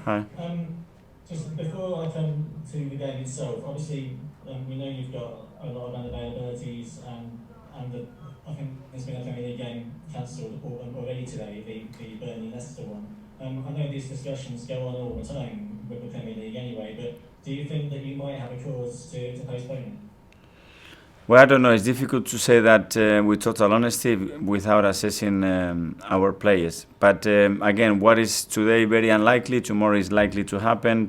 Hi. Just before I come to the game itself, obviously we know you've got a lot of unavailabilities, and I think there's been a Premier League game cancelled already today, the Burnley Leicester one. I know these discussions go on all the time with the Premier League anyway, but do you think that you might have a cause to postpone it? Well, I don't know. It's difficult to say that with total honesty without assessing our players. But again, what is today very unlikely, tomorrow is likely to happen.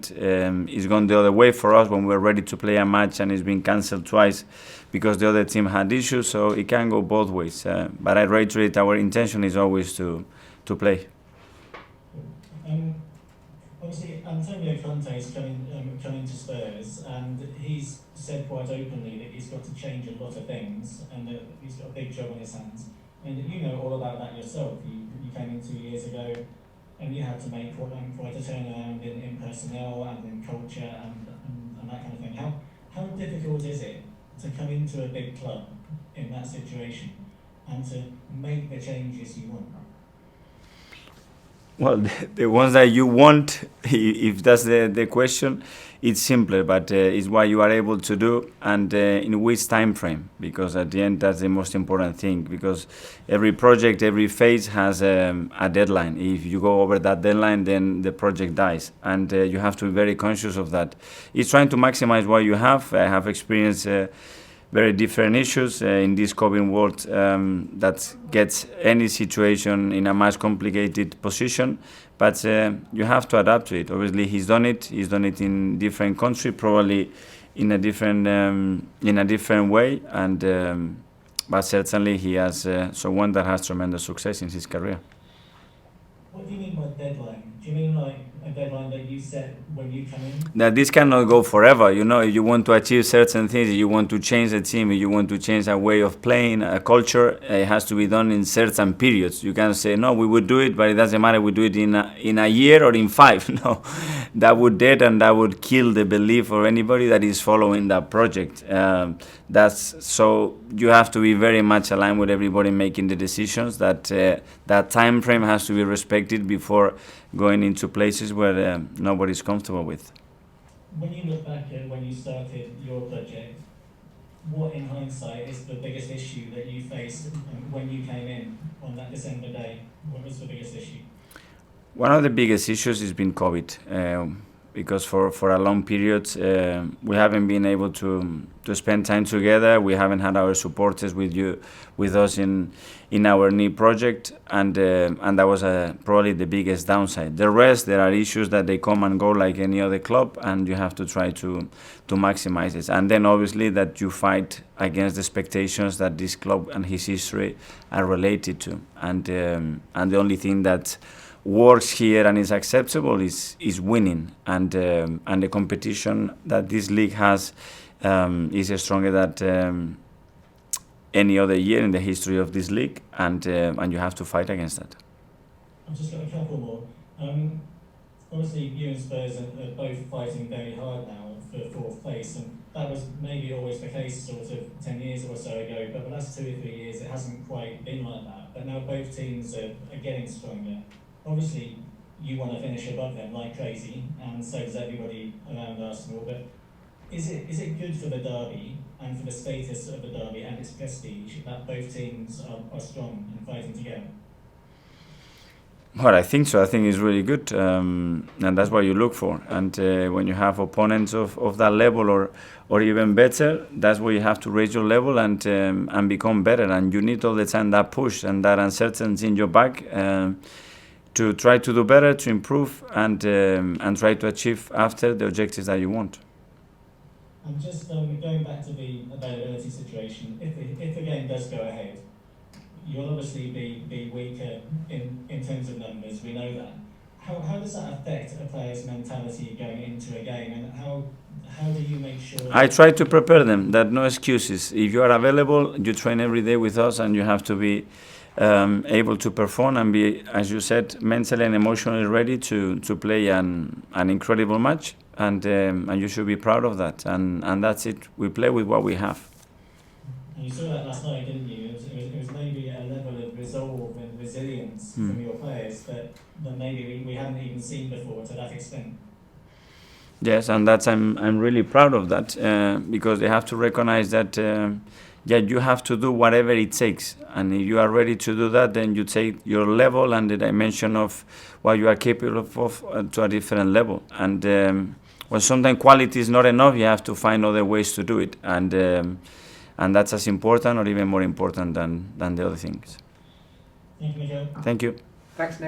It's gone the other way for us when we're ready to play a match and it's been cancelled twice because the other team had issues. So it can go both ways. But I reiterate, our intention is always to play. Um, Obviously, Antonio Conte is coming to Spurs, and he's said quite openly that he's got to change a lot of things, and that he's got a big job on his hands. And you know all about that yourself. You came in 2 years ago, and you had to make quite a turnaround in personnel and in culture and that kind of thing. How difficult is it to come into a big club in that situation and to make the changes you want? Well, the ones that you want, if that's the question, it's simpler, but it's what you are able to do and in which time frame. Because at the end, that's the most important thing. Because every project, every phase has a deadline. If you go over that deadline, then the project dies, and you have to be very conscious of that. It's trying to maximize what you have. I have experienced very different issues in this COVID world that gets any situation in a much complicated position. But you have to adapt to it. Obviously, he's done it. He's done it in different country, probably in a different way, and but certainly he has someone that has tremendous success in his career. What do you mean by deadline? Do you mean like a deadline that you set when you come in? That this cannot go forever. You know, if you want to achieve certain things, if you want to change the team, if you want to change a way of playing, a culture, it has to be done in certain periods. You can't say, no, we would do it, but it doesn't matter, we do it in a year or in five. No, that would dead and that would kill the belief of anybody that is following that project. That's so you have to be very much aligned with everybody making the decisions. That time frame has to be respected before going into places where nobody's comfortable with. When you look back at when you started your project, what in hindsight is the biggest issue that you faced when you came in on that December day? What was the biggest issue? One of the biggest issues has been COVID, because for a long period we haven't been able to spend time together. We haven't had our supporters with us in our new project, and that was probably the biggest downside. The rest, there are issues that they come and go like any other club, and you have to try to maximize it. And then obviously that you fight against the expectations that this club and his history are related to, and the only thing that works here and is acceptable is winning, and the competition that this league has is stronger than any other year in the history of this league, and you have to fight against that. I've just got a couple more. Obviously, you and Spurs are both fighting very hard now for fourth place, and that was maybe always the case sort of 10 years or so ago, but the last 2 or 3 years it hasn't quite been like that. But now both teams are getting stronger. Obviously, you want to finish above them like crazy, and so does everybody around Arsenal. But is it good for the derby and for the status of the derby and its prestige that both teams are strong and fighting together? Well, I think so. I think it's really good, and that's what you look for. And when you have opponents of that level or even better, that's where you have to raise your level and become better. And you need all the time that push and that uncertainty in your back. To try to do better, to improve, and try to achieve after the objectives that you want. And just going back to the availability situation, if the game does go ahead, you'll obviously be weaker in terms of numbers, we know that. How does that affect a player's mentality going into a game, and how do you make sure I try to prepare them that no excuses. If you are available, you train every day with us, and you have to be able to perform and be, as you said, mentally and emotionally ready to play an incredible match, and you should be proud of that. And that's it. We play with what we have. And you saw that last night, didn't you? It was maybe a level of resolve and resilience from your players that maybe we hadn't even seen before to that extent. Yes, and I'm really proud of that because they have to recognize that you have to do whatever it takes, and if you are ready to do that, then you take your level and the dimension of what you are capable of to a different level. And when sometimes quality is not enough, you have to find other ways to do it, and that's as important or even more important than the other things. Thank you, Mikel. Thank you. Thanks, Nick.